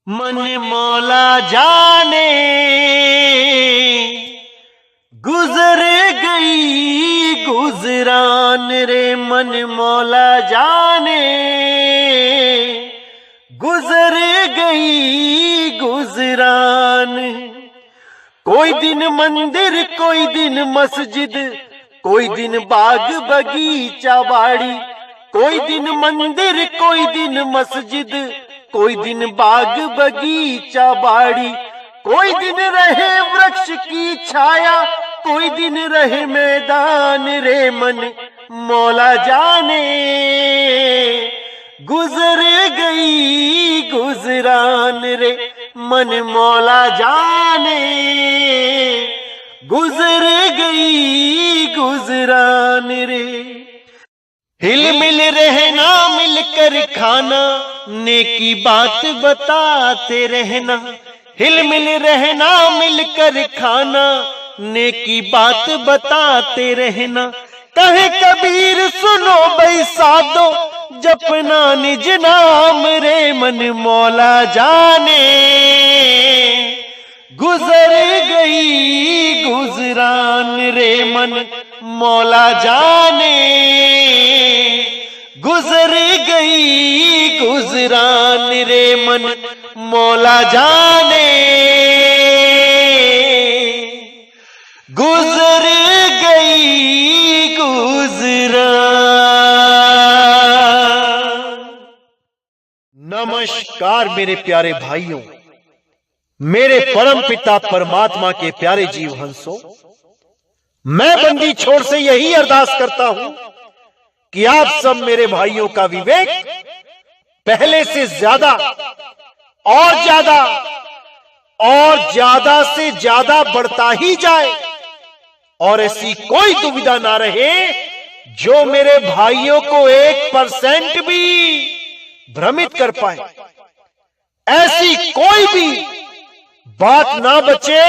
मन मौला जाने गुजर गई गुजरान रे, मन मौला जाने गुजर गई गुजरान। कोई दिन मंदिर कोई दिन मस्जिद, कोई दिन बाग बगीचा बाड़ी, कोई दिन मंदिर कोई दिन मस्जिद, कोई दिन बाग बगीचा बाड़ी, कोई दिन रहे वृक्ष की छाया, कोई दिन रहे मैदान रे, मन मौला जाने गुजर गई गुजरान रे, मन मौला जाने गुजर गई गुजरान रे। हिल मिल रहना मिलकर खाना, नेकी बात बताते रहना, हिल मिल रहना मिलकर खाना, नेकी बात बताते रहना। कहे कबीर सुनो भाई साधो, जपना निज नाम रे, मन मौला जाने गुजर गई गुजरान रे, मन मौला जाने गुजर गई गुजरान रे, मन मौला जाने गुजर गई गुजरान। नमस्कार मेरे प्यारे भाइयों, मेरे परम पिता परमात्मा के प्यारे जीव हंसों, मैं बंदी छोड़ से यही अरदास करता हूं कि आप सब मेरे भाइयों का विवेक पहले से ज्यादा और ज्यादा और ज्यादा से ज्यादा बढ़ता ही जाए, और ऐसी कोई दुविधा ना रहे जो मेरे भाइयों को 1% भी भ्रमित कर पाए। ऐसी कोई भी बात ना बचे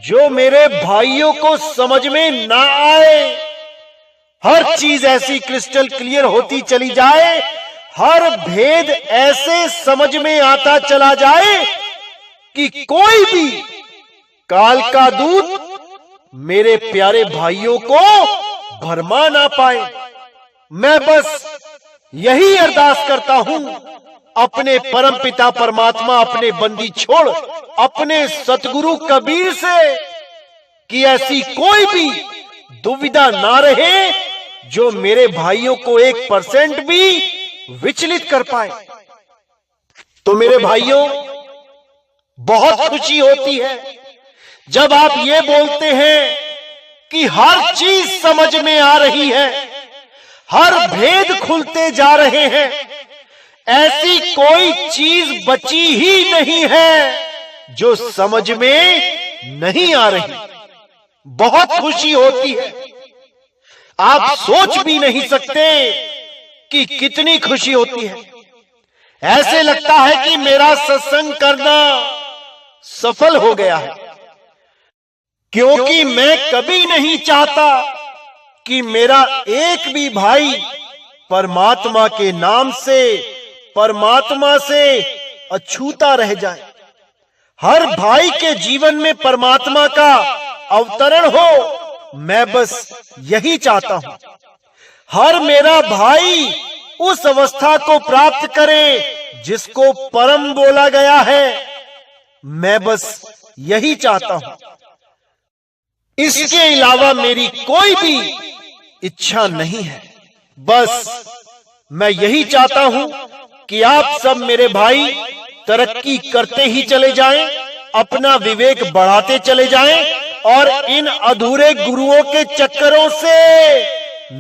जो मेरे भाइयों को समझ में ना आए। हर चीज ऐसी क्रिस्टल क्लियर होती चली जाए, हर भेद ऐसे समझ में आता चला जाए कि कोई भी काल का दूत मेरे प्यारे भाइयों को भरमा ना पाए। मैं बस यही अरदास करता हूं अपने परम पिता परमात्मा, अपने बंदी छोड़, अपने सतगुरु कबीर से कि ऐसी कोई भी दुविधा ना रहे जो मेरे भाइयों को 1% भी विचलित कर पाए। तो मेरे भाइयों, बहुत खुशी होती है जब आप ये बोलते हैं कि हर चीज समझ में आ रही है, हर भेद खुलते जा रहे हैं, ऐसी कोई चीज बची ही नहीं है जो समझ में नहीं आ रही। बहुत खुशी होती है, आप सोच भी नहीं सकते कि कितनी खुशी होती है। ऐसे लगता है कि मेरा सत्संग करना सफल हो गया है, क्योंकि मैं कभी नहीं चाहता कि मेरा एक भी भाई परमात्मा के नाम से, परमात्मा से अछूता रह जाए। हर भाई के जीवन में परमात्मा का अवतरण हो, मैं बस यही चाहता हूं। हर मेरा भाई उस अवस्था को प्राप्त करे जिसको परम बोला गया है, मैं बस यही चाहता हूं। इसके अलावा मेरी कोई भी इच्छा नहीं है। बस मैं यही चाहता हूं कि आप सब मेरे भाई तरक्की करते ही चले जाएं, अपना विवेक बढ़ाते चले जाएं और इन अधूरे गुरुओं के चक्करों से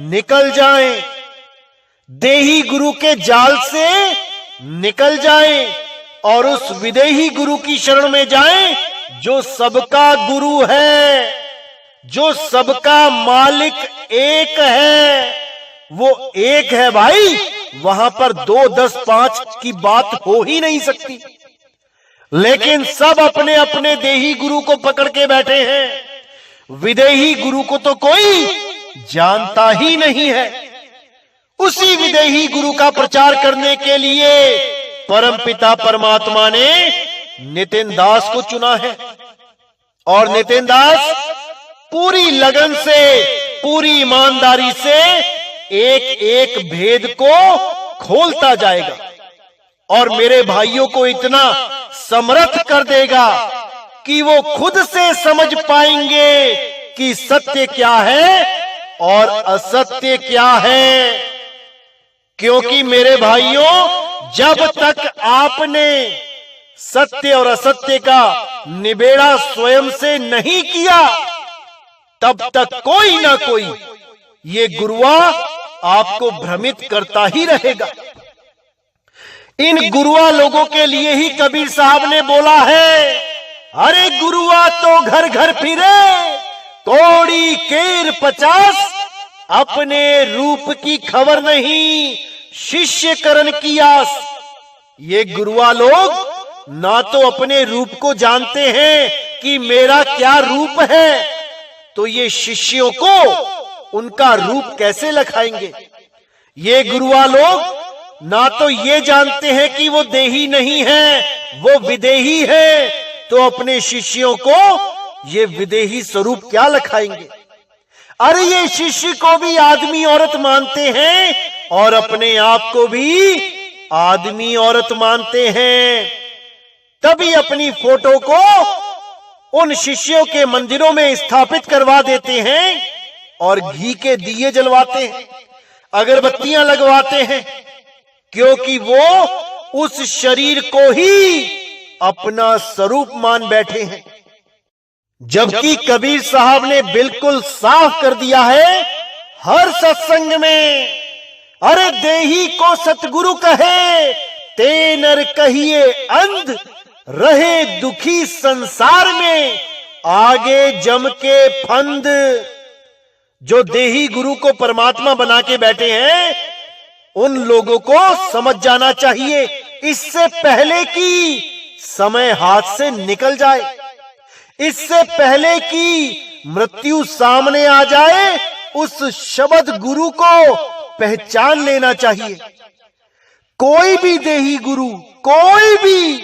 निकल जाएं, देही गुरु के जाल से निकल जाएं और उस विदेही गुरु की शरण में जाएं जो सबका गुरु है, जो सबका मालिक एक है। वो एक है भाई, वहां पर 2, 10, 5 की बात हो ही नहीं सकती। लेकिन सब अपने अपने देही गुरु को पकड़ के बैठे हैं। विदेही गुरु को तो कोई जानता ही नहीं है। उसी विदेही गुरु का प्रचार करने के लिए परमपिता परमात्मा ने नितिन दास को चुना है और नितिन दास पूरी लगन से, पूरी ईमानदारी से एक एक भेद को खोलता जाएगा और मेरे भाइयों को इतना समर्थ कर देगा कि वो खुद से समझ पाएंगे कि सत्य क्या है और असत्य क्या है। क्योंकि मेरे भाइयों, जब तक आपने सत्य और असत्य का निबेड़ा स्वयं से नहीं किया, तब तक कोई ना कोई ये गुरुआ आपको भ्रमित करता ही रहेगा। इन गुरुआ लोगों के लिए ही कबीर साहब ने बोला है, अरे गुरुआ तो घर घर फिरे, कौड़ी केर 50, अपने रूप की खबर नहीं, शिष्य करण की आस। ये गुरुआ लोग ना तो अपने रूप को जानते हैं कि मेरा क्या रूप है, तो ये शिष्यों को उनका रूप कैसे लखाएंगे। ये गुरुआ लोग ना तो ये जानते हैं कि वो देही नहीं है, वो विदेही है, तो अपने शिष्यों को ये विदेही स्वरूप क्या लखाएंगे। अरे ये शिष्य को भी आदमी औरत मानते हैं और अपने आप को भी आदमी औरत मानते हैं, तभी अपनी फोटो को उन शिष्यों के मंदिरों में स्थापित करवा देते हैं और घी के दिए जलवाते हैं, अगरबत्तियां लगवाते हैं, क्योंकि वो उस शरीर को ही अपना स्वरूप मान बैठे हैं। जबकि कबीर साहब ने बिल्कुल साफ कर दिया है हर सत्संग में, अरे देही को सतगुरु कहे, ते नर कहिए अंध, रहे दुखी संसार में, आगे जम के फंद। जो देही गुरु को परमात्मा बना के बैठे हैं, उन लोगों को समझ जाना चाहिए इससे पहले कि समय हाथ से निकल जाए, इससे पहले कि मृत्यु सामने आ जाए, उस शब्द गुरु को पहचान लेना चाहिए। कोई भी देही गुरु, कोई भी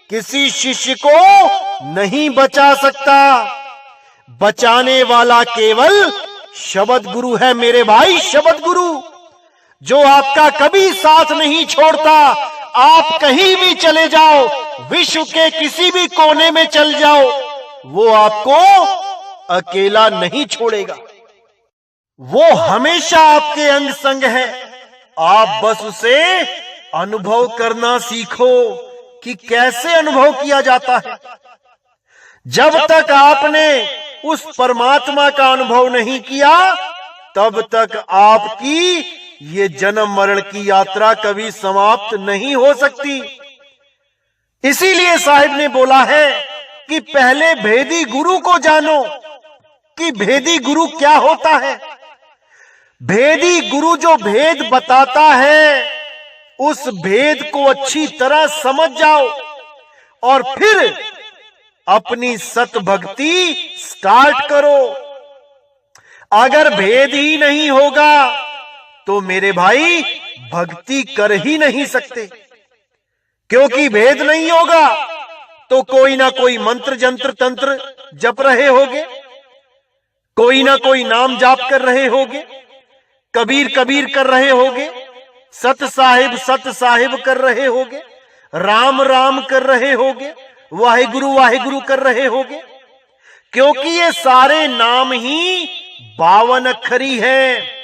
किसी शिष्य को नहीं बचा सकता। बचाने वाला केवल शब्द गुरु है मेरे भाई, शब्द गुरु, जो आपका कभी साथ नहीं छोड़ता। आप कहीं भी चले जाओ, विश्व के किसी भी कोने में चल जाओ, वो आपको अकेला नहीं छोड़ेगा। वो हमेशा आपके अंग संग है। आप बस उसे अनुभव करना सीखो कि कैसे अनुभव किया जाता है। जब तक आपने उस परमात्मा का अनुभव नहीं किया, तब तक आपकी ये जन्म मरण की यात्रा कभी समाप्त नहीं हो सकती। इसीलिए साहिब ने बोला है कि पहले भेदी गुरु को जानो कि भेदी गुरु क्या होता है। भेदी गुरु जो भेद बताता है, उस भेद को अच्छी तरह समझ जाओ और फिर अपनी सत भक्ति स्टार्ट करो। अगर भेद ही नहीं होगा तो मेरे भाई भक्ति कर ही नहीं सकते, क्योंकि भेद नहीं होगा तो कोई ना कोई मंत्र जंत्र तंत्र जप रहे होगे, कोई ना कोई नाम जाप कर रहे होगे, कबीर कबीर कर रहे होगे, सत साहिब कर रहे होगे, राम राम कर रहे होगे, वाहिगुरु कर रहे होगे, क्योंकि ये सारे नाम ही 52 अक्षरी हैं।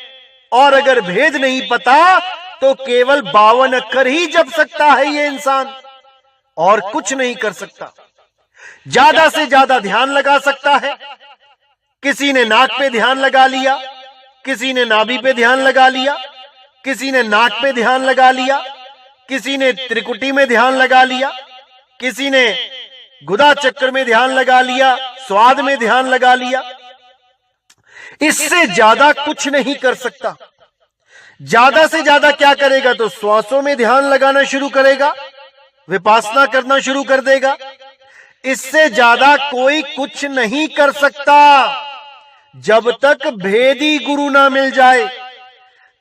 और अगर भेद नहीं पता तो केवल 52 अक्षर ही जप सकता है ये इंसान, और कुछ नहीं कर सकता। ज्यादा से ज्यादा ध्यान लगा सकता है। किसी ने नाक पे ध्यान लगा लिया, किसी ने नाभि पे ध्यान लगा लिया, किसी ने नाक पे ध्यान लगा लिया, किसी ने त्रिकुटी में ध्यान लगा लिया, किसी ने गुदा चक्र में ध्यान लगा लिया, स्वाद में ध्यान लगा लिया। इससे ज्यादा कुछ नहीं कर सकता। ज्यादा से ज्यादा क्या करेगा तो श्वासों में ध्यान लगाना शुरू करेगा, विपासना करना शुरू कर देगा। इससे ज्यादा कोई कुछ नहीं कर सकता जब तक भेदी गुरु ना मिल जाए,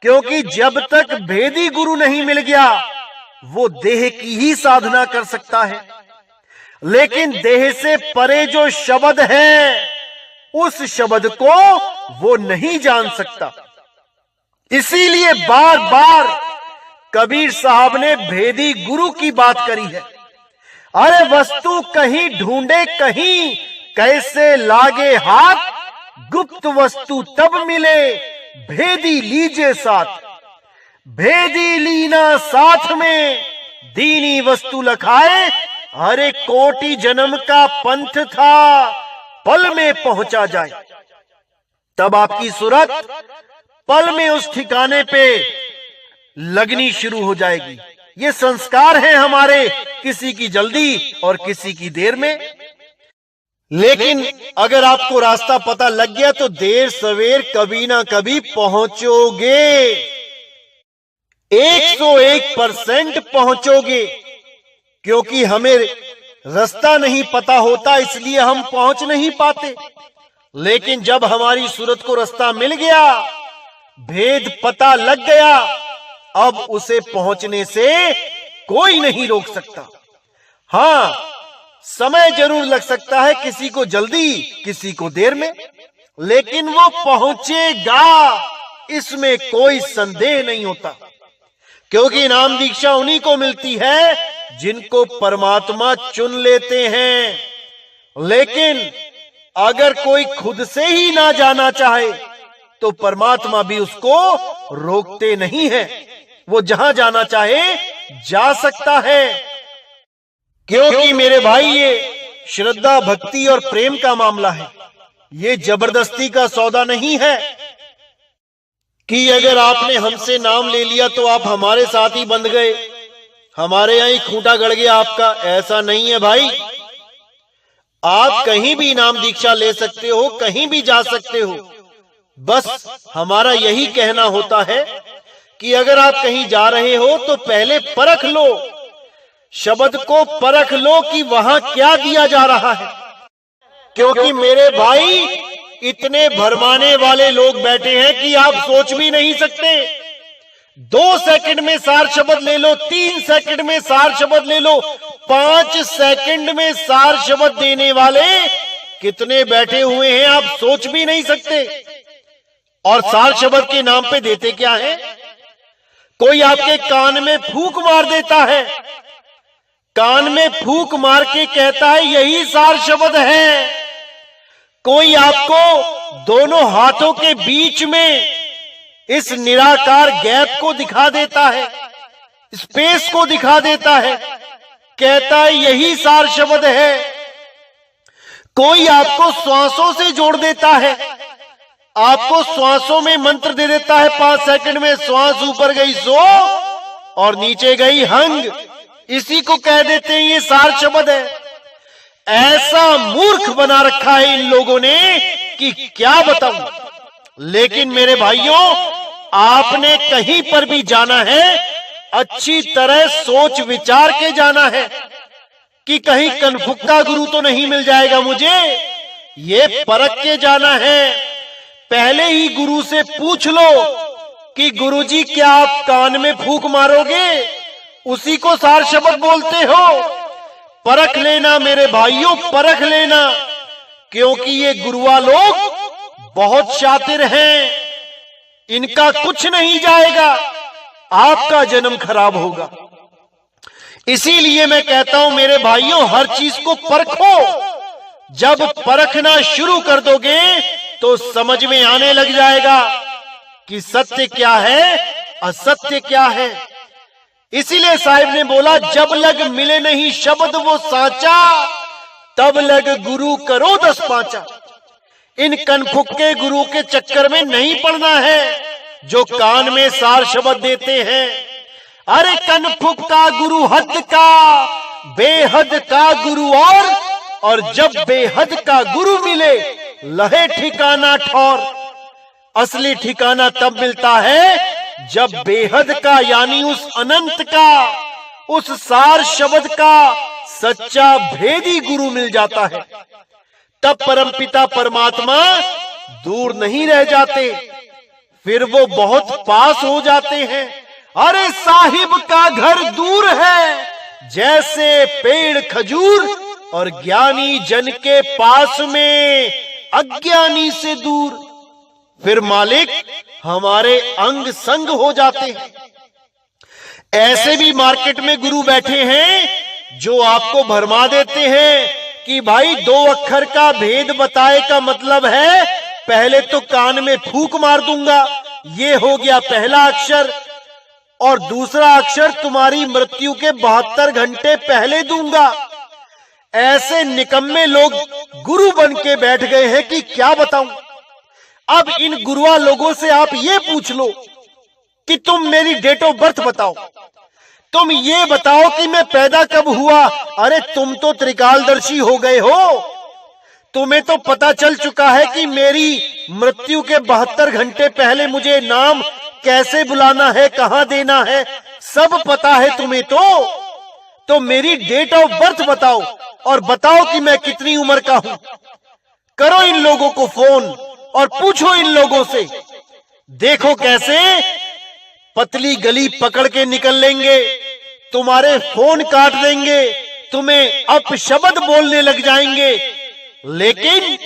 क्योंकि जब तक भेदी गुरु नहीं मिल गया वो देह की ही साधना कर सकता है, लेकिन देह से परे जो शब्द है उस शब्द को वो नहीं जान सकता। इसीलिए बार बार कबीर साहब ने भेदी गुरु की बात करी है। अरे वस्तु कहीं ढूंढे कहीं, कैसे लागे हाथ, गुप्त वस्तु तब मिले, भेदी लीजे साथ। भेदी लीना साथ में, दीनी वस्तु लखाए। अरे कोटि जन्म का पंथ था, पल में पहुंचा जाए। तब आपकी सूरत पल में उस ठिकाने पे लगनी शुरू हो जाएगी। ये संस्कार है हमारे, किसी की जल्दी और किसी की देर में। लेकिन अगर आपको रास्ता पता लग गया तो देर सवेर कभी ना कभी पहुंचोगे, 101% पहुंचोगे। क्योंकि हमें रास्ता नहीं पता होता, इसलिए हम पहुंच नहीं पाते। लेकिन जब हमारी सूरत को रास्ता मिल गया, भेद पता लग गया, अब उसे पहुंचने से कोई नहीं रोक सकता। हां, समय जरूर लग सकता है, किसी को जल्दी किसी को देर में, लेकिन वो पहुंचेगा, इसमें कोई संदेह नहीं होता। क्योंकि इनाम दीक्षा उन्हीं को मिलती है जिनको परमात्मा चुन लेते हैं। लेकिन अगर कोई खुद से ही ना जाना चाहे तो परमात्मा भी उसको रोकते नहीं है, वो जहां जाना चाहे जा सकता है। क्योंकि मेरे भाई ये श्रद्धा भक्ति और प्रेम का मामला है, ये जबरदस्ती का सौदा नहीं है कि अगर आपने हमसे नाम ले लिया तो आप हमारे साथ ही बंध गए, हमारे यहां ही खूंटा गड़ गया आपका। ऐसा नहीं है भाई, आप कहीं भी इनाम दीक्षा ले सकते हो, कहीं भी जा सकते हो। बस हमारा यही कहना होता है कि अगर आप कहीं जा रहे हो तो पहले परख लो, शब्द को परख लो कि वहां क्या दिया जा रहा है। क्योंकि मेरे भाई इतने भरमाने वाले लोग बैठे हैं कि आप सोच भी नहीं सकते। 2 सेकंड में सार शब्द ले लो, 3 सेकंड में सार शब्द ले लो, 5 सेकंड में सार शब्द देने वाले कितने बैठे हुए हैं, आप सोच भी नहीं सकते। और सार शब्द के नाम पे देते क्या है? कोई आपके कान में फूंक मार देता है, कान में फूंक मार के कहता है यही सार शब्द है। कोई आपको दोनों हाथों के बीच में इस निराकार गैप को दिखा देता है, स्पेस को दिखा देता है, कहता है यही सार शब्द है। कोई आपको श्वासों से जोड़ देता है, आपको श्वासों में मंत्र दे देता है, 5 सेकंड में श्वास ऊपर गई सो और नीचे गई हंग, इसी को कह देते हैं ये सार शब्द है। ऐसा मूर्ख बना रखा है इन लोगों ने कि क्या बताऊं। लेकिन मेरे भाइयों, आपने कहीं पर भी जाना है, अच्छी तरह सोच विचार के जाना है कि कहीं कनफुक्का गुरु तो नहीं मिल जाएगा मुझे, ये परख के जाना है। पहले ही गुरु से पूछ लो कि गुरुजी क्या आप कान में फूंक मारोगे, उसी को सार शब्द बोलते हो। परख लेना मेरे भाइयों, परख लेना, क्योंकि ये गुरुआ लोग बहुत शातिर हैं, इनका कुछ नहीं जाएगा, आपका जन्म खराब होगा। इसीलिए मैं कहता हूं मेरे भाइयों, हर चीज को परखो। जब परखना शुरू कर दोगे तो समझ में आने लग जाएगा कि सत्य क्या है, असत्य क्या है। इसीलिए साहिब ने बोला, जब लग मिले नहीं शब्द वो साचा, तब लग गुरु करो 10 पांचा। इन कनफुक्के गुरु के चक्कर में नहीं पड़ना है जो कान में सार शब्द देते हैं। अरे कनफुक्का गुरु हद का, बेहद का गुरु और जब बेहद का गुरु मिले लहे ठिकाना ठौर। असली ठिकाना तब मिलता है जब बेहद का यानी उस अनंत का, उस सार शब्द का सच्चा भेदी गुरु मिल जाता है। तब परमपिता परमात्मा दूर नहीं रह जाते, फिर वो बहुत पास हो जाते हैं। अरे साहिब का घर दूर है जैसे पेड़ खजूर, और ज्ञानी जन के पास में अज्ञानी से दूर। फिर मालिक हमारे अंग संग हो जाते हैं। ऐसे भी मार्केट में गुरु बैठे हैं जो आपको भरमा देते हैं कि भाई 2 अक्षर का भेद बताए का मतलब है पहले तो कान में फूंक मार दूंगा, ये हो गया पहला अक्षर, और दूसरा अक्षर तुम्हारी मृत्यु के 72 घंटे पहले दूंगा। ऐसे निकम्मे लोग गुरु बन के बैठ गए हैं कि क्या बताऊं। अब इन गुरुआ लोगों से आप ये पूछ लो कि तुम मेरी डेट ऑफ बर्थ बताओ, तुम ये बताओ कि मैं पैदा कब हुआ। अरे तुम तो त्रिकालदर्शी हो गए हो, तुम्हें तो पता चल चुका है कि मेरी मृत्यु के 72 घंटे पहले मुझे नाम कैसे बुलाना है, कहां देना है, सब पता है तुम्हें। तो मेरी डेट ऑफ बर्थ बताओ और बताओ कि मैं कितनी उम्र का हूं। करो इन लोगों को फोन और पूछो इन लोगों से, देखो कैसे पतली गली पकड़ के निकल लेंगे, तुम्हारे फोन काट देंगे, तुम्हें अपशब्द बोलने लग जाएंगे, लेकिन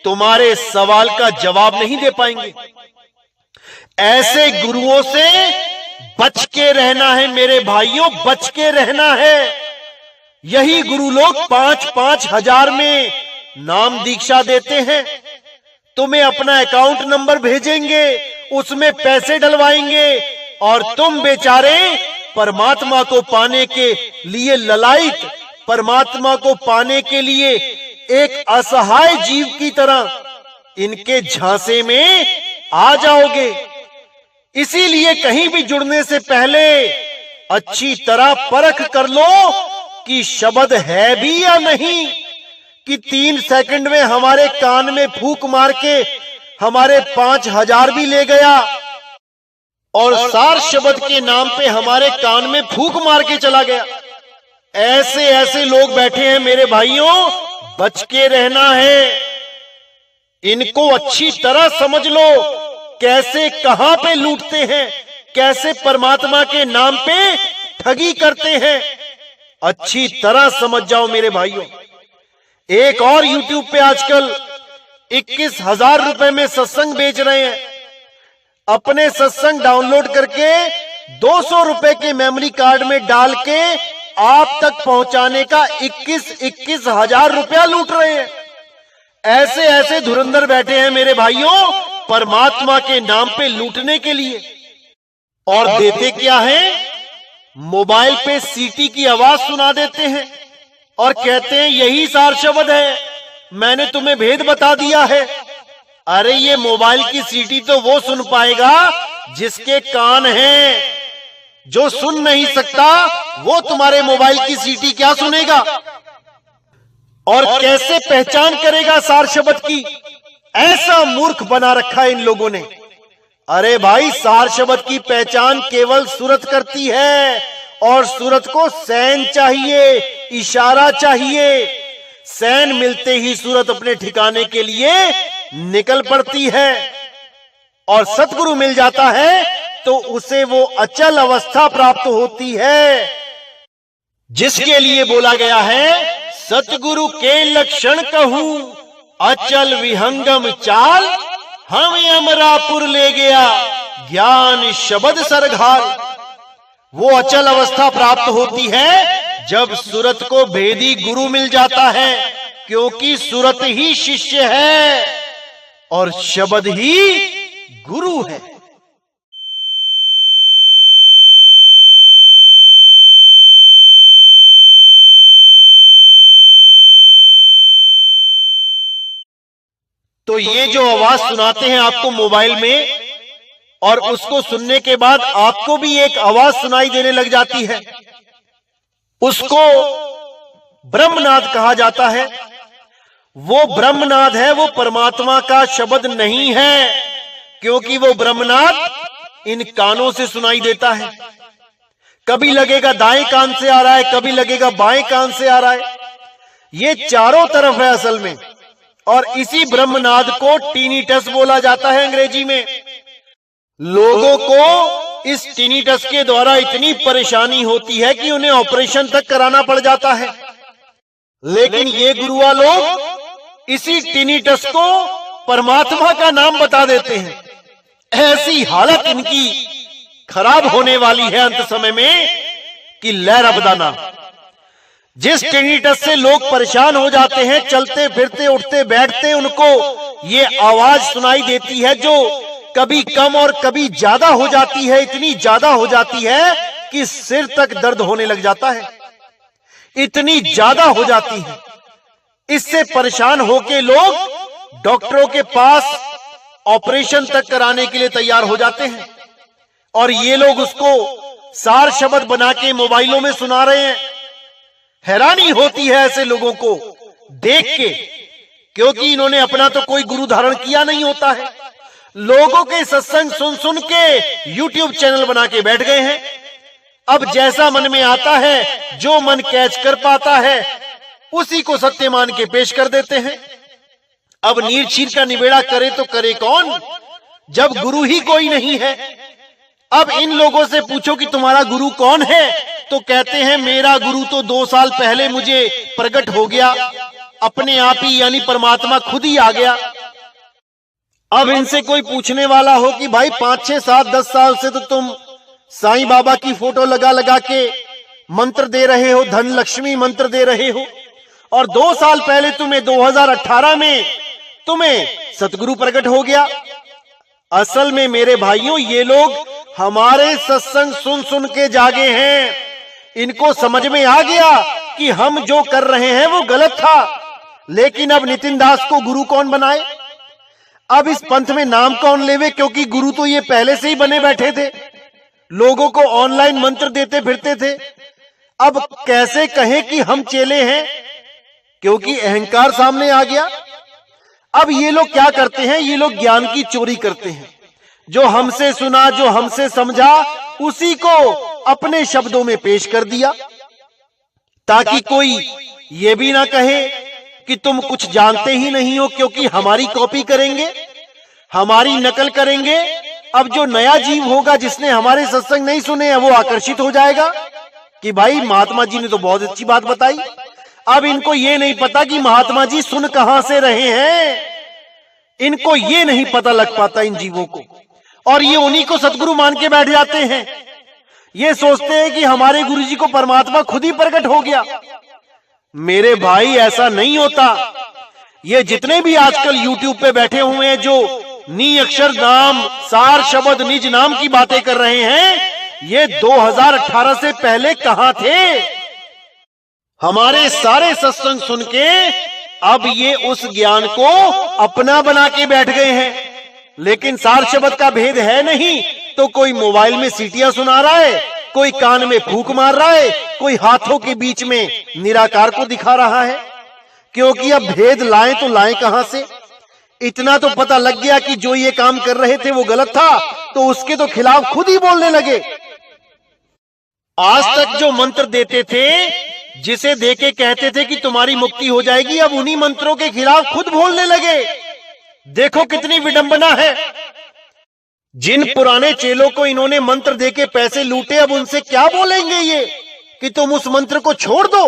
तुम्हारे सवाल का जवाब नहीं दे पाएंगे। ऐसे गुरुओं से बच के रहना है मेरे भाइयों, बच के रहना है। यही गुरु लोग 5-5 हजार में नाम दीक्षा देते हैं, तुम्हें अपना अकाउंट नंबर भेजेंगे, उसमें पैसे डलवाएंगे, और तुम बेचारे परमात्मा को पाने के लिए ललायत, परमात्मा को पाने के लिए एक असहाय जीव की तरह इनके झांसे में आ जाओगे। इसीलिए कहीं भी जुड़ने से पहले अच्छी तरह परख कर लो कि शब्द है भी या नहीं, कि 3 सेकंड में हमारे कान में फूंक मार के हमारे 5000 भी ले गया, और सार शब्द के नाम पे हमारे कान में फूंक मार के चला गया। ऐसे ऐसे लोग बैठे हैं मेरे भाइयों, बच के रहना है। इनको अच्छी तरह समझ लो, कैसे कहां पे लूटते हैं, कैसे परमात्मा के नाम पे ठगी करते हैं, अच्छी तरह समझ जाओ मेरे भाइयों। एक और YouTube पे आजकल 21,000 रुपए में सत्संग बेच रहे हैं। अपने सत्संग डाउनलोड करके 200 रुपए के मेमोरी कार्ड में डाल के आप तक पहुंचाने का 21 हजार रुपया लूट रहे हैं। ऐसे ऐसे धुरंधर बैठे हैं मेरे भाइयों परमात्मा के नाम पे लूटने के लिए। और देते क्या है, मोबाइल पे सीटी की आवाज सुना देते हैं और कहते हैं यही सार शब्द है, मैंने तुम्हें भेद बता दिया है। अरे ये मोबाइल की सीटी तो वो सुन पाएगा जिसके कान हैं, जो सुन नहीं सकता वो तुम्हारे मोबाइल की सीटी क्या सुनेगा। और कैसे पहचान करेगा सार शब्द की, ऐसा मूर्ख बना रखा है इन लोगों ने। अरे भाई, सार शब्द की पहचान केवल सूरत करती है, और सूरत को सैन चाहिए, इशारा चाहिए। सैन मिलते ही सूरत अपने ठिकाने के लिए निकल पड़ती है, और सतगुरु मिल जाता है तो उसे वो अचल अवस्था प्राप्त होती है, जिसके लिए बोला गया है सतगुरु के लक्षण कहूं, अचल विहंगम चाल, हमें अमरापुर ले गया ज्ञान शब्द सरघाल। वो अचल अवस्था प्राप्त होती है जब सूरत को भेदी गुरु मिल जाता है, क्योंकि सूरत ही शिष्य है और शब्द ही गुरु है। तो ये जो आवाज सुनाते हैं आपको मोबाइल में, और उसको सुनने के बाद आपको भी एक आवाज सुनाई देने लग जाती है, उसको ब्रह्मनाद कहा जाता है। वो ब्रह्मनाद है, वो परमात्मा का शब्द नहीं है, क्योंकि वो ब्रह्मनाद इन कानों से सुनाई देता है। कभी लगेगा दाएं कान से आ रहा है, कभी लगेगा बाएं कान से आ रहा है, ये चारों तरफ है असल में। और इसी ब्रह्मनाद को टीनीटस बोला जाता है अंग्रेजी में। लोगों को इस टिनिटस के द्वारा इतनी परेशानी होती है कि उन्हें ऑपरेशन तक कराना पड़ जाता है। लेकिन ये गुरुआ लोग इसी टिनिटस को परमात्मा का नाम बता देते हैं। ऐसी हालत इनकी खराब होने वाली है अंत समय में कि लहर अबदाना। जिस टिनिटस से लोग परेशान हो जाते हैं, चलते फिरते उठते बैठते उनको ये आवाज सुनाई देती है जो कभी कम और कभी ज्यादा हो जाती है, इतनी ज्यादा हो जाती है कि सिर तक दर्द होने लग जाता है, इतनी ज्यादा हो जाती है। इससे परेशान होके लोग डॉक्टरों के पास ऑपरेशन तक कराने के लिए तैयार हो जाते हैं और ये लोग उसको सार शब्द बना के मोबाइलों में सुना रहे हैं। हैरानी होती है ऐसे लोगों को देख के, क्योंकि इन्होंने अपना तो कोई गुरु धारण किया नहीं होता है। लोगों के सत्संग सुन सुन के यूट्यूब चैनल बना के बैठ गए हैं। अब जैसा मन में आता है, जो मन कैच कर पाता है, उसी को सत्य मान के पेश कर देते हैं। अब नीर चीर का निबेड़ा करे तो करे कौन, जब गुरु ही कोई नहीं है। अब इन लोगों से पूछो कि तुम्हारा गुरु कौन है, तो कहते हैं मेरा गुरु तो 2 साल पहले मुझे प्रकट हो गया, अपने आप ही, यानी परमात्मा खुद ही आ गया। अब इनसे कोई पूछने वाला हो कि भाई 5, 6, 7, 10 साल से तो तुम साईं बाबा की फोटो लगा लगा के मंत्र दे रहे हो, धन लक्ष्मी मंत्र दे रहे हो, और 2 साल पहले तुम्हें 2018 में तुम्हें सतगुरु प्रकट हो गया। असल में मेरे भाइयों, ये लोग हमारे सत्संग सुन सुन के जागे हैं। इनको समझ में आ गया कि हम जो कर रहे हैं वो गलत था। लेकिन अब नितिन दास को गुरु कौन बनाए, अब इस पंथ में नाम कौन लेवे, क्योंकि गुरु तो ये पहले से ही बने बैठे थे, लोगों को ऑनलाइन मंत्र देते फिरते थे। अब कैसे कहें कि हम चेले हैं, क्योंकि अहंकार सामने आ गया। अब ये लोग क्या करते हैं, ये लोग ज्ञान की चोरी करते हैं। जो हमसे सुना, जो हमसे समझा, उसी को अपने शब्दों में पेश कर दिया, ताकि कोई ये भी ना कहे कि तुम कुछ जानते ही नहीं हो, क्योंकि हमारी कॉपी करेंगे, हमारी नकल करेंगे। अब जो नया जीव होगा जिसने हमारे सत्संग नहीं सुने हैं, वो आकर्षित हो जाएगा कि भाई महात्मा जी ने तो बहुत अच्छी बात बताई। अब इनको ये नहीं पता कि महात्मा जी सुन कहां से रहे हैं, इनको ये नहीं पता लग पाता इन जीवों को, और ये उन्हीं को सतगुरु मान के बैठ जाते हैं। ये सोचते हैं कि हमारे गुरुजी को परमात्मा खुद ही प्रकट हो गया। मेरे भाई, ऐसा नहीं होता। ये जितने भी आजकल यूट्यूब पे बैठे हुए हैं जो नी अक्षर नाम, सार शब्द, निज नाम की बातें कर रहे हैं, ये 2018 से पहले कहां थे। हमारे सारे सत्संग सुन के अब ये उस ज्ञान को अपना बना के बैठ गए हैं। लेकिन सार शब्द का भेद है नहीं, तो कोई मोबाइल में सीटियां सुना रहा है, कोई कान में फूंक मार रहा है, कोई हाथों के बीच में निराकार को दिखा रहा है। क्योंकि अब भेद लाएं तो लाएं कहां से। इतना तो पता लग गया कि जो ये काम कर रहे थे वो गलत था, तो उसके तो खिलाफ खुद ही बोलने लगे। आज तक जो मंत्र देते थे, जिसे देके कहते थे कि तुम्हारी मुक्ति हो जाएगी, अब उन्हीं मंत्रों के खिलाफ खुद बोलने लगे। देखो कितनी विडंबना है। जिन पुराने चेलों को इन्होंने मंत्र देके पैसे लूटे, अब उनसे क्या बोलेंगे ये कि तुम उस मंत्र को छोड़ दो।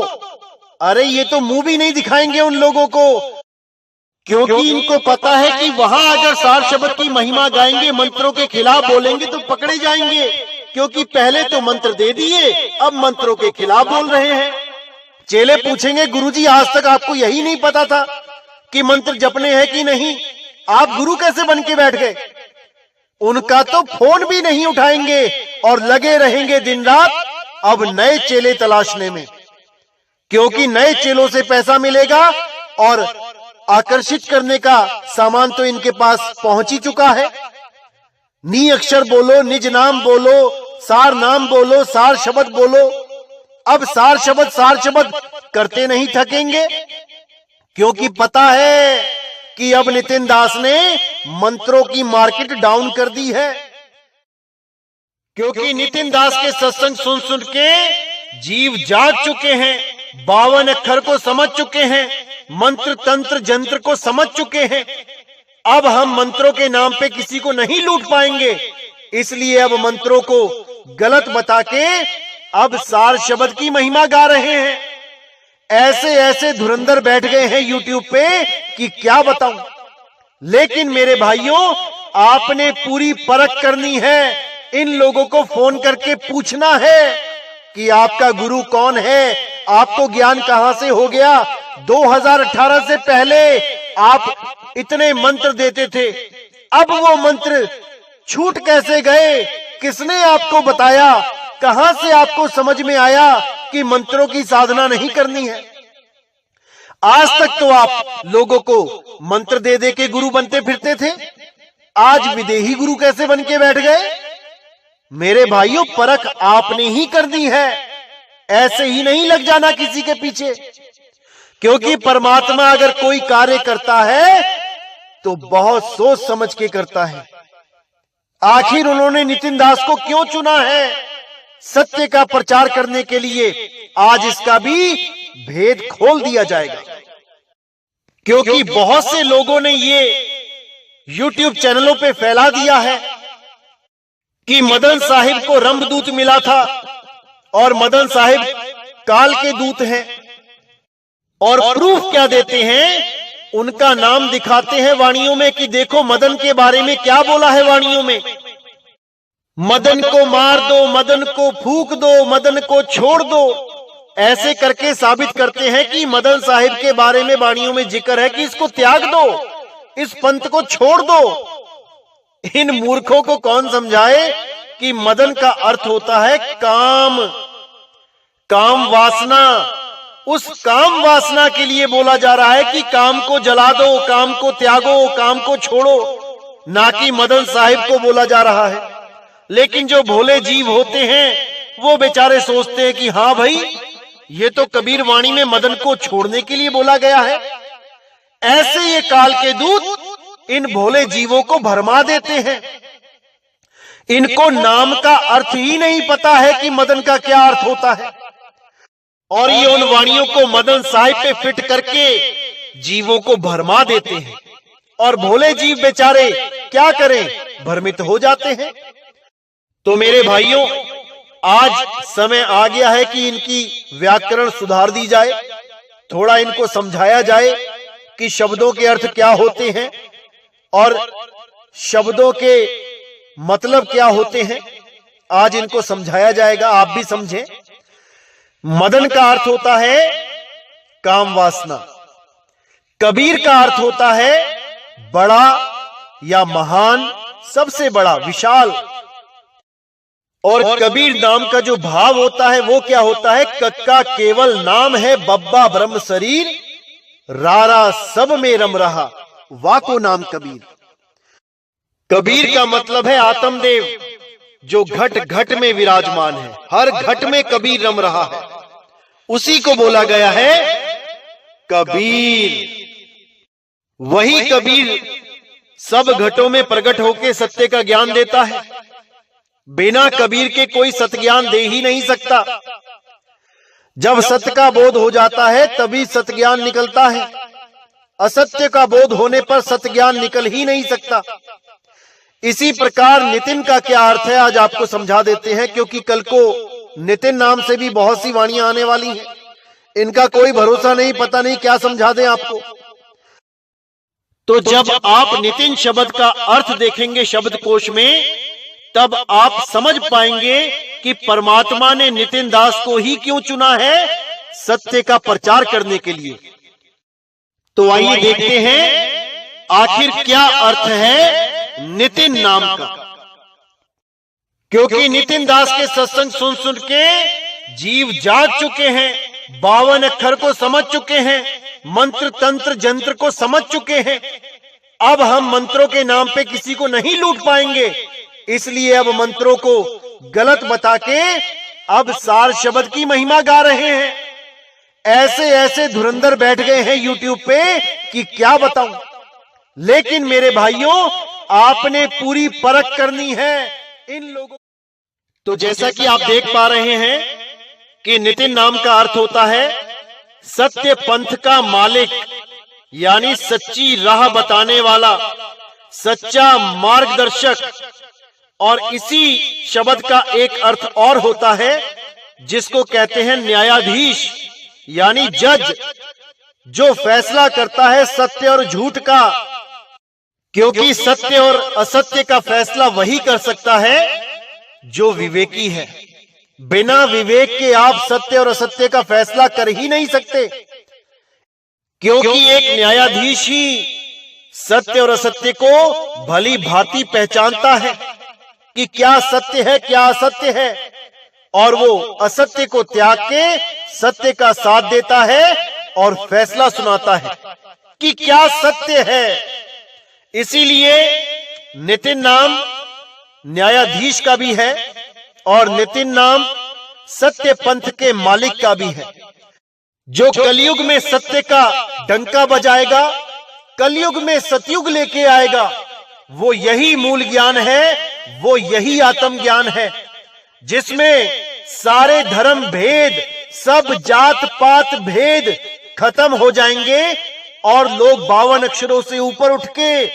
अरे ये तो मुंह भी नहीं दिखाएंगे उन लोगों को, क्योंकि इनको पता है कि वहां अगर सार शब्द की महिमा गाएंगे, मंत्रों के खिलाफ बोलेंगे तो पकड़े जाएंगे, क्योंकि पहले तो मंत्र दे दिए, अब मंत्रों के खिलाफ बोल रहे हैं। चेले पूछेंगे, गुरुजी आज तक आपको यही नहीं पता था कि मंत्र जपने हैं कि नहीं, आप गुरु कैसे बन के बैठ गए। उनका तो फोन भी नहीं उठाएंगे और लगे रहेंगे दिन रात अब नए चेले तलाशने में, क्योंकि नए चेलों से पैसा मिलेगा और आकर्षित करने का सामान तो इनके पास पहुंच ही चुका है। नी अक्षर बोलो, निज नाम बोलो, सार नाम बोलो, सार शब्द बोलो। अब सार शब्द करते नहीं थकेंगे, क्योंकि पता है कि अब नितिन दास ने मंत्रों की मार्केट डाउन कर दी है। क्योंकि नितिन दास के सत्संग सुन सुन के जीव जाग चुके हैं, 52 अक्षर को समझ चुके हैं, मंत्र तंत्र जंत्र को समझ चुके हैं। अब हम मंत्रों के नाम पे किसी को नहीं लूट पाएंगे, इसलिए अब मंत्रों को गलत बता के अब सार शब्द की महिमा गा रहे हैं। ऐसे ऐसे धुरंधर बैठ गए हैं यूट्यूब पे कि क्या बताऊं। लेकिन मेरे भाइयों, आपने पूरी परख करनी है। इन लोगों को फोन करके पूछना है कि आपका गुरु कौन है, आपको ज्ञान कहां से हो गया। 2018 से पहले आप इतने मंत्र देते थे, अब वो मंत्र छूट कैसे गए? किसने आपको बताया? कहां से आपको समझ में आया कि मंत्रों की साधना नहीं करनी है? आज तक तो आप लोगों को मंत्र दे दे के गुरु बनते फिरते थे, आज विदेही गुरु कैसे बन के बैठ गए? मेरे भाइयों, परख आपने ही करनी है, ऐसे ही नहीं लग जाना किसी के पीछे। क्योंकि परमात्मा अगर कोई कार्य करता है तो बहुत सोच समझ के करता है। आखिर उन्होंने नितिन दास को क्यों चुना है? सत्य का प्रचार करने के लिए। आज इसका भी भेद खोल दिया जाएगा। क्योंकि बहुत से लोगों ने ये YouTube चैनलों पे फैला दिया है कि मदन साहिब को रंभदूत मिला था और मदन साहिब काल के दूत हैं। और प्रूफ क्या देते हैं? उनका नाम दिखाते हैं वाणियों में कि देखो मदन के बारे में क्या बोला है वाणियों में। मदन को मार दो, मदन को फूंक दो, मदन को छोड़ दो। ऐसे करके साबित करते हैं कि मदन साहिब के बारे में वाणियों में जिक्र है कि इसको त्याग दो, इस पंथ को छोड़ दो। इन मूर्खों को कौन समझाए कि मदन का अर्थ होता है काम, काम वासना। उस काम वासना के लिए बोला जा रहा है कि काम को जला दो, काम को त्यागो, काम को छोड़ो, ना कि मदन साहिब को बोला जा रहा है। लेकिन जो भोले जीव होते हैं वो बेचारे सोचते हैं कि हाँ भाई, ये तो कबीर वाणी में मदन को छोड़ने के लिए बोला गया है। ऐसे ये काल के दूत इन भोले जीवों को भरमा देते हैं। इनको नाम का अर्थ ही नहीं पता है कि मदन का क्या अर्थ होता है, और ये उन वाणियों को मदन साहिब पे फिट करके जीवों को भरमा देते हैं। और भोले जीव बेचारे क्या करें, भ्रमित हो जाते हैं। तो मेरे भाइयों, आज समय आ गया है कि इनकी व्याकरण सुधार दी जाए, थोड़ा इनको समझाया जाए कि शब्दों के अर्थ क्या होते हैं और शब्दों के मतलब क्या होते हैं। आज इनको समझाया जाएगा, आप भी समझें। मदन का अर्थ होता है काम वासना। कबीर का अर्थ होता है बड़ा या महान, सबसे बड़ा, विशाल। और कबीर नाम का जो भाव होता है वो क्या होता है? कक्का केवल नाम है, बब्बा ब्रह्म शरीर, रारा सब में रम रहा, वाको नाम कबीर। कबीर का मतलब है आत्मदेव, जो घट घट में विराजमान है, हर घट में कबीर रम रहा है, उसी को बोला गया है कबीर। वही कबीर सब घटों में प्रकट होकर सत्य का ज्ञान देता है। बिना कबीर के कोई सत्य ज्ञान दे ही नहीं सकता। जब सत्य का बोध हो जाता है तभी सत्य ज्ञान निकलता है। असत्य का बोध होने पर सत्य ज्ञान निकल ही नहीं सकता। इसी प्रकार नितिन का क्या अर्थ है आज आपको समझा देते हैं, क्योंकि कल को नितिन नाम से भी बहुत सी वाणियां आने वाली हैं। इनका कोई भरोसा नहीं, पता नहीं क्या समझा दें आपको। तो जब आप नितिन शब्द का अर्थ देखेंगे शब्दकोश में, तब आप समझ पाएंगे कि परमात्मा ने नितिन दास को ही क्यों चुना है सत्य का प्रचार करने के लिए। तो आइए देखते हैं आखिर क्या अर्थ है नितिन नाम का। क्योंकि नितिन दास के सत्संग सुन सुन के जीव जाग चुके हैं, 52 अक्षर को समझ चुके हैं, मंत्र तंत्र जंत्र को समझ चुके हैं। अब हम मंत्रों के नाम पे किसी को नहीं लूट पाएंगे, इसलिए अब मंत्रों को गलत बता के अब सार शब्द की महिमा गा रहे हैं। ऐसे ऐसे धुरंधर बैठ गए हैं यूट्यूब पे कि क्या बताऊं। लेकिन मेरे भाइयों, आपने पूरी परख करनी है इन लोगों। तो जैसा कि आप देख पा रहे हैं कि नितिन नाम का अर्थ होता है सत्य पंथ का मालिक, यानी सच्ची राह बताने वाला, सच्चा मार्गदर्शक। और इसी शब्द का एक अर्थ और होता है जिसको कहते हैं न्यायाधीश, यानी जज, जो फैसला करता है सत्य और झूठ का। क्योंकि सत्य और असत्य का फैसला वही कर सकता है जो विवेकी है। बिना विवेक के आप सत्य और असत्य का फैसला कर ही नहीं सकते, क्योंकि एक न्यायाधीश ही सत्य और असत्य को भली भांति पहचानता है कि क्या सत्य है क्या असत्य है, और वो असत्य को त्याग के सत्य का साथ देता है और फैसला सुनाता है कि क्या सत्य है। इसीलिए नितिन नाम न्यायाधीश का भी है और नितिन नाम सत्य पंथ के मालिक का भी है। जो कलयुग में सत्य का डंका बजाएगा, कलयुग में सतयुग लेके आएगा, वो यही मूल ज्ञान है, वो यही आत्म ज्ञान है, जिसमें सारे धर्म भेद, सब जात पात भेद खत्म हो जाएंगे और लोग 52 अक्षरों से ऊपर उठ के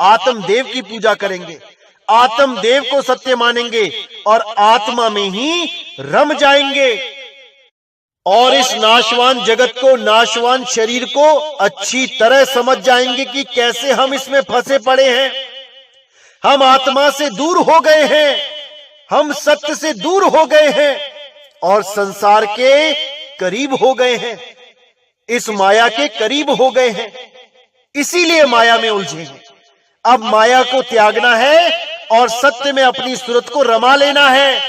आत्मदेव की पूजा करेंगे, आत्मदेव को सत्य मानेंगे और आत्मा में ही रम जाएंगे। और इस नाशवान जगत को, नाशवान शरीर को अच्छी तरह समझ जाएंगे कि कैसे हम इसमें फंसे पड़े हैं। हम आत्मा से दूर हो गए हैं, हम सत्य से दूर हो गए हैं और संसार के करीब हो गए हैं, इस माया के करीब हो गए हैं, इसीलिए माया में उलझे हैं। अब माया को त्यागना है और सत्य में अपनी सूरत को रमा लेना है,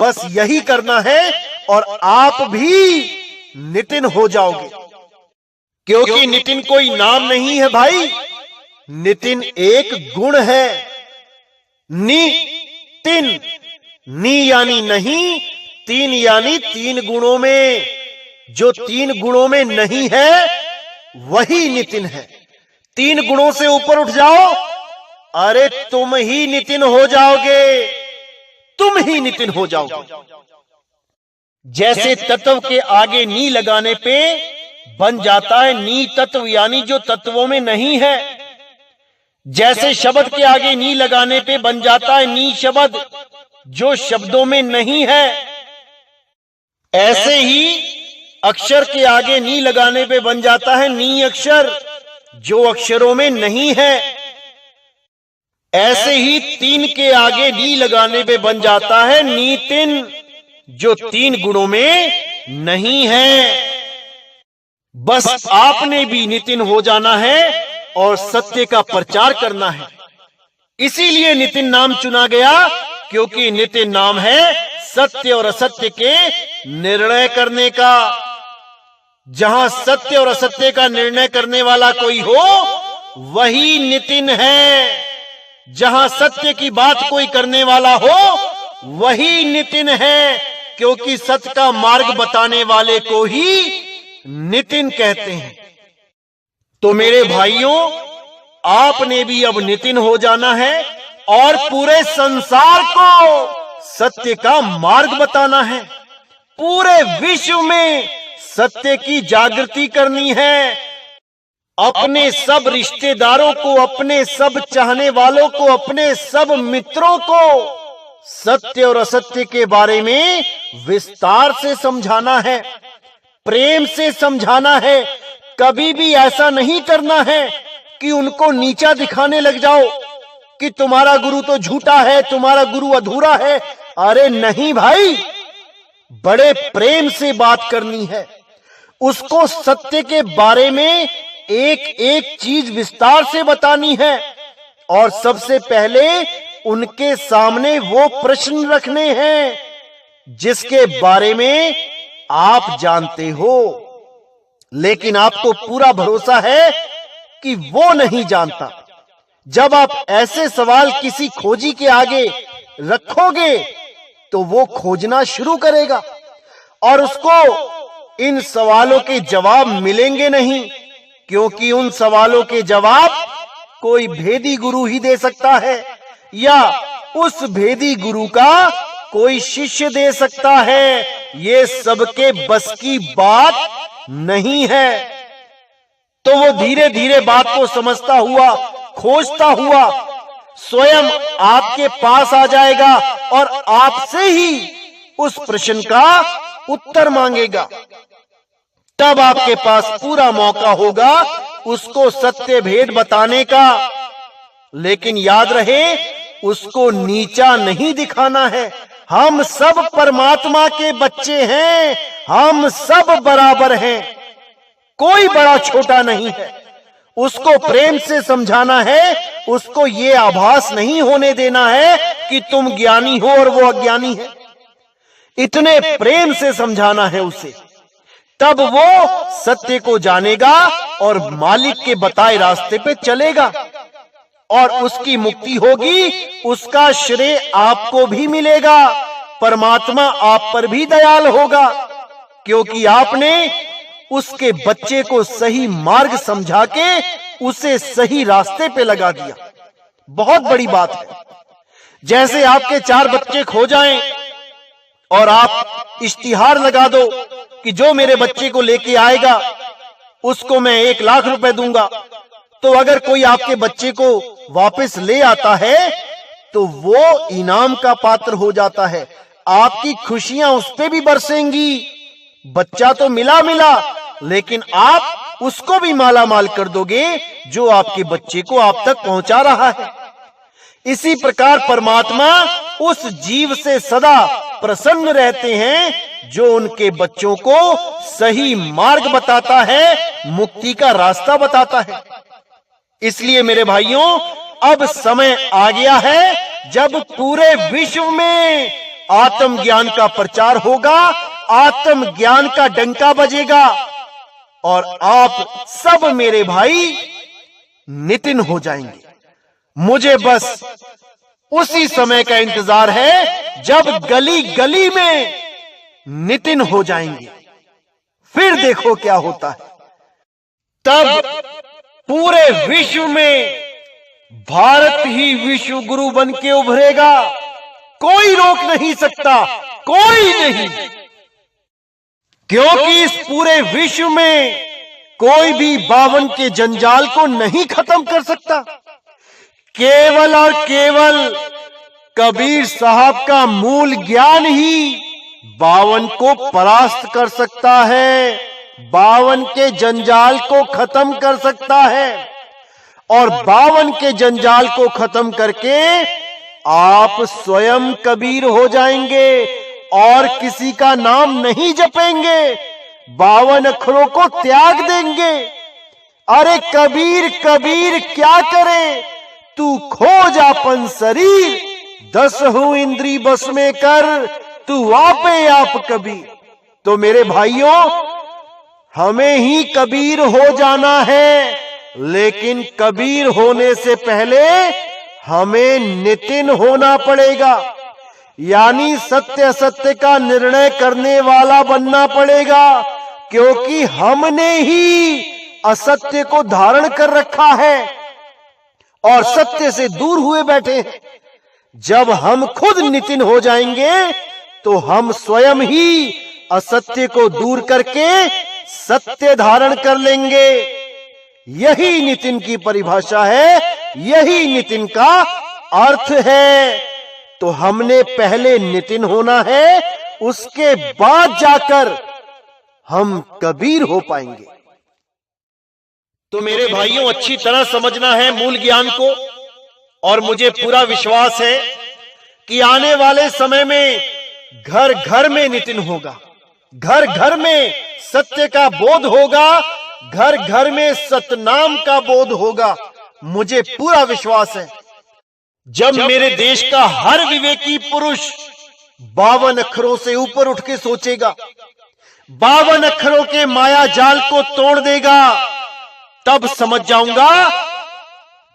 बस यही करना है और आप भी नितिन हो जाओगे। क्योंकि नितिन कोई नाम नहीं है भाई, नितिन एक गुण है। नितिन, नी यानी नहीं, तीन यानी 3 गुणों में, जो 3 गुणों में नहीं है वही नितिन है। 3 गुणों से ऊपर उठ जाओ, अरे तुम ही नितिन हो जाओगे, तुम ही नितिन हो जाओगे। जैसे तत्व के आगे नी लगाने पे बन जाता है नी तत्व, यानी जो तत्वों में नहीं है। जैसे शब्द के आगे नी लगाने पे बन जाता है नी शब्द, जो शब्दों में नहीं है। ऐसे ही अक्षर के आगे नी लगाने पे बन जाता है नी अक्षर, जो अक्षरों में नहीं है। ऐसे ही 3 के आगे नी लगाने पे बन जाता है नितिन, जो 3 गुणों में नहीं है। बस आपने भी नितिन हो जाना है और सत्य का प्रचार करना है। इसीलिए नितिन नाम चुना गया, क्योंकि नितिन नाम है सत्य और असत्य के निर्णय करने का। जहां सत्य और असत्य का निर्णय करने वाला कोई हो वही नितिन है। जहां सत्य की बात कोई करने वाला हो वही नितिन है, क्योंकि सत्य का मार्ग बताने वाले को ही नितिन कहते हैं। तो मेरे भाइयों, आपने भी अब नितिन हो जाना है और पूरे संसार को सत्य का मार्ग बताना है। पूरे विश्व में सत्य की जागृति करनी है। अपने सब रिश्तेदारों को, अपने सब चाहने वालों को, अपने सब मित्रों को सत्य और असत्य के बारे में विस्तार से समझाना है, प्रेम से समझाना है। कभी भी ऐसा नहीं करना है कि उनको नीचा दिखाने लग जाओ कि तुम्हारा गुरु तो झूठा है, तुम्हारा गुरु अधूरा है। अरे नहीं भाई, बड़े प्रेम से बात करनी है। उसको सत्य के बारे में एक एक चीज विस्तार से बतानी है और सबसे पहले उनके सामने वो प्रश्न रखने हैं जिसके बारे में आप जानते हो, लेकिन आपको पूरा भरोसा है कि वो नहीं जानता। जब आप ऐसे सवाल किसी खोजी के आगे रखोगे तो वो खोजना शुरू करेगा और उसको इन सवालों के जवाब मिलेंगे नहीं, क्योंकि उन सवालों के जवाब कोई भेदी गुरु ही दे सकता है या उस भेदी गुरु का कोई शिष्य दे सकता है। ये सबके बस की बात नहीं है। तो वो धीरे धीरे बात को समझता हुआ, खोजता हुआ, स्वयं आपके पास आ जाएगा और आपसे ही उस प्रश्न का उत्तर मांगेगा। तब आपके पास पूरा मौका होगा उसको सत्य भेद बताने का। लेकिन याद रहे, उसको नीचा नहीं दिखाना है। हम सब परमात्मा के बच्चे हैं, हम सब बराबर हैं, कोई बड़ा छोटा नहीं है। उसको प्रेम से समझाना है, उसको ये आभास नहीं होने देना है कि तुम ज्ञानी हो और वो अज्ञानी है। इतने प्रेम से समझाना है उसे, तब वो सत्य को जानेगा और मालिक के बताए रास्ते पे चलेगा और उसकी मुक्ति होगी। उसका श्रेय आपको भी मिलेगा, परमात्मा आप पर भी दयाल होगा, क्योंकि आपने उसके बच्चे को सही मार्ग समझा के उसे सही रास्ते पे लगा दिया। बहुत बड़ी बात है। जैसे आपके 4 बच्चे खो जाएं और आप इश्तिहार लगा दो कि जो मेरे बच्चे को लेके आएगा उसको मैं 1 लाख रुपए दूंगा, तो अगर कोई आपके बच्चे को वापस ले आता है तो वो इनाम का पात्र हो जाता है। आपकी खुशियां उस पे भी बरसेंगी। बच्चा तो मिला, लेकिन आप उसको भी माला माल कर दोगे जो आपके बच्चे को आप तक पहुंचा रहा है। इसी प्रकार परमात्मा उस जीव से सदा प्रसन्न रहते हैं जो उनके बच्चों को सही मार्ग बताता है, मुक्ति का रास्ता बताता है। इसलिए मेरे भाइयों, अब समय आ गया है जब पूरे विश्व में आत्मज्ञान का प्रचार होगा, आत्मज्ञान का डंका बजेगा और आप सब मेरे भाई नितिन हो जाएंगे। मुझे बस उसी समय का इंतजार है जब गली गली में नितिन हो जाएंगे। फिर देखो क्या होता है। तब पूरे विश्व में भारत ही विश्व गुरु बन के उभरेगा। कोई रोक नहीं सकता, कोई नहीं, क्योंकि इस पूरे विश्व में कोई भी 52 के जंजाल को नहीं खत्म कर सकता। केवल और केवल कबीर साहब का मूल ज्ञान ही 52 को परास्त कर सकता है, 52 के जंजाल को खत्म कर सकता है। और 52 के जंजाल को खत्म करके आप स्वयं कबीर हो जाएंगे और किसी का नाम नहीं जपेंगे, 52 अक्षरों को त्याग देंगे। अरे कबीर कबीर क्या करे, तू खोज आपन शरीर, 10 इंद्री बस में कर, तू आपे आप कबीर। तो मेरे भाइयों, हमें ही कबीर हो जाना है, लेकिन कबीर होने से पहले हमें नितिन होना पड़ेगा, यानी सत्य असत्य का निर्णय करने वाला बनना पड़ेगा, क्योंकि हमने ही असत्य को धारण कर रखा है और सत्य से दूर हुए बैठे हैं। जब हम खुद नितिन हो जाएंगे तो हम स्वयं ही असत्य को दूर करके सत्य धारण कर लेंगे। यही नितिन की परिभाषा है, यही नितिन का अर्थ है। तो हमने पहले नितिन होना है, उसके बाद जाकर हम कबीर हो पाएंगे। तो मेरे भाइयों, अच्छी तरह समझना है मूल ज्ञान को, और मुझे पूरा विश्वास है कि आने वाले समय में घर घर में नितिन होगा, घर घर में सत्य का बोध होगा, घर घर में सतनाम का बोध होगा। मुझे पूरा विश्वास है जब मेरे देश का हर विवेकी पुरुष 52 अक्षरों से ऊपर उठ के सोचेगा, 52 अक्षरों के माया जाल को तोड़ देगा, तब समझ जाऊंगा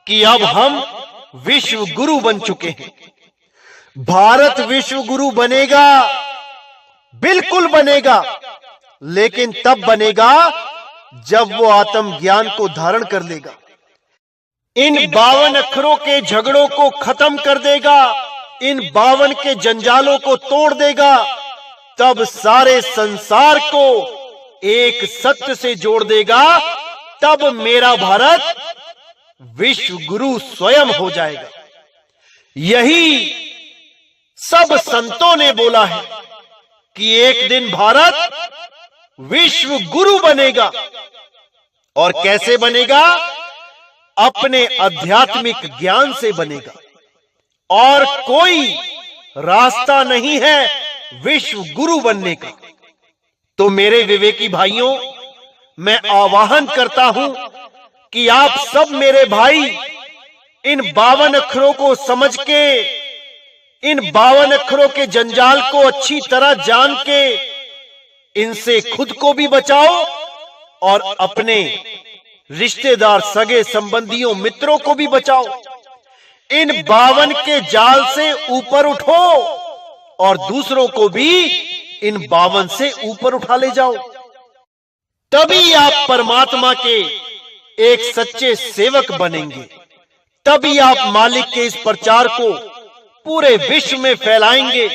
कि अब हम विश्व गुरु बन चुके हैं। भारत विश्व गुरु बनेगा, बिल्कुल बनेगा, लेकिन तब बनेगा जब वो आत्मज्ञान को धारण कर लेगा, इन 52 अक्षरों के झगड़ों को खत्म कर देगा, इन 52 के जंजालों को तोड़ देगा, तब सारे संसार को एक सत्य से जोड़ देगा। तब मेरा भारत विश्व गुरु स्वयं हो जाएगा। यही सब संतों ने बोला है कि एक दिन भारत विश्व गुरु बनेगा। और कैसे बनेगा? अपने आध्यात्मिक ज्ञान से बनेगा। और कोई रास्ता नहीं है विश्व गुरु बनने का। तो मेरे विवेकी भाइयों, मैं आह्वान करता हूं कि आप सब मेरे भाई इन 52 अक्षरों को समझ के, इन 52 अक्षरों के जंजाल को अच्छी तरह जान के इनसे खुद को भी बचाओ और अपने रिश्तेदार, सगे संबंधियों, मित्रों को भी बचाओ। इन 52 के जाल से ऊपर उठो और दूसरों को भी इन 52 से ऊपर उठा ले जाओ। तभी आप परमात्मा के एक सच्चे सेवक बनेंगे। तभी आप मालिक के इस प्रचार को पूरे विश्व में फैलाएंगे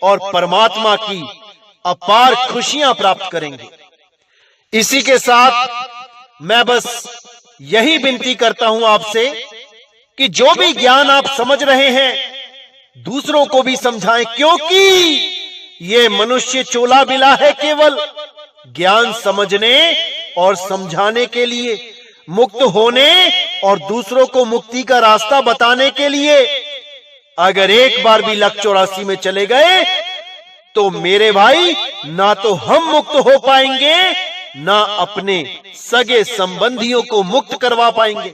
और परमात्मा की अपार खुशियां प्राप्त करेंगे। इसी के साथ मैं बस यही विनती करता हूं आपसे कि जो भी ज्ञान आप समझ रहे हैं दूसरों को भी समझाएं, क्योंकि ये मनुष्य चोला बिला है केवल ज्ञान समझने और समझाने के लिए, मुक्त होने और दूसरों को मुक्ति का रास्ता बताने के लिए। अगर एक बार भी लक्ष्य 84 में चले गए तो मेरे भाई, ना तो हम मुक्त हो पाएंगे, ना अपने सगे संबंधियों को मुक्त करवा पाएंगे।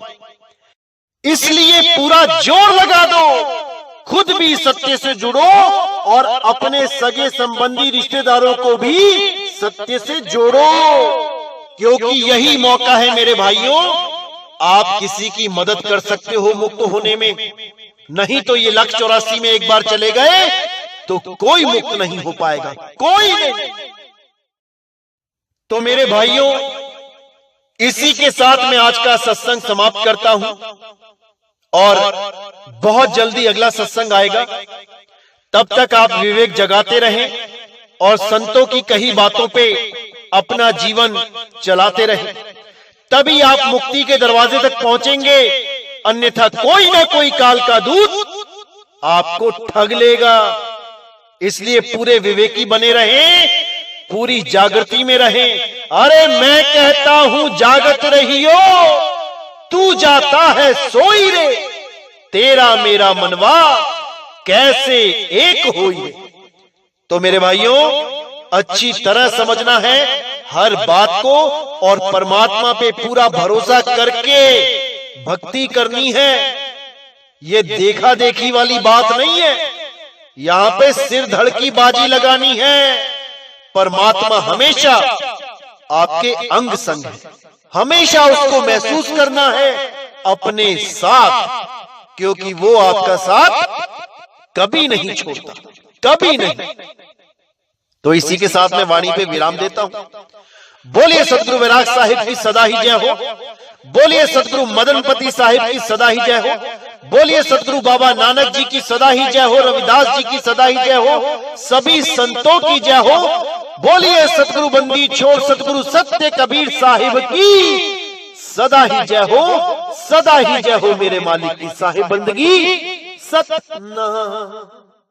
इसलिए पूरा जोर लगा दो, खुद भी सत्य से जुड़ो और अपने सगे संबंधी रिश्तेदारों को भी सत्य से जोड़ो, क्योंकि यही मौका है मेरे भाइयों, आप किसी की मदद कर सकते हो मुक्त होने में। नहीं तो ये लक्ष्य 84 में एक बार चले गए तो कोई मुक्त नहीं हो पाएगा, कोई नहीं। तो मेरे भाइयों, इसी के साथ मैं आज का सत्संग समाप्त करता हूं और बहुत जल्दी अगला सत्संग आएगा। तब तक आप विवेक जगाते रहें और संतों की कही बातों पे अपना जीवन चलाते रहें। तभी आप मुक्ति के दरवाजे तक पहुंचेंगे, अन्यथा कोई ना कोई काल का दूत आपको ठग लेगा। इसलिए पूरे विवेकी बने रहें, पूरी जागृति में रहें। अरे मैं कहता हूं जागत रहियो, तू जाता है सोई रे, तेरा मेरा मनवा कैसे एक होई। तो मेरे भाइयों, अच्छी तरह समझना है हर बात को और परमात्मा पे पूरा भरोसा करके भक्ति करनी है। ये देखा देखी वाली बात नहीं है, यहां पे सिर धड़ की बाजी लगानी है। परमात्मा हमेशा आपके अंग संग है, हमेशा उसको महसूस करना है अपने साथ, क्योंकि वो आपका साथ कभी नहीं छोड़ता, कभी नहीं। तो इसी के साथ मैं वाणी पे विराम देता हूं। बोलिए सतगुरु वैराग साहिब की सदा ही जय हो। बोलिए सतगुरु मदनपति साहिब की सदा ही जय हो। बोलिए सतगुरु बाबा नानक जी की सदा ही जय हो। रविदास जी की सदा ही जय हो। सभी संतों की जय हो। बोलिए सतगुरु बंदी छोड़ सतगुरु सत्य कबीर साहिब की सदा ही जय हो, सदा ही जय हो। मेरे मालिक की साहिब बंदगी सतना।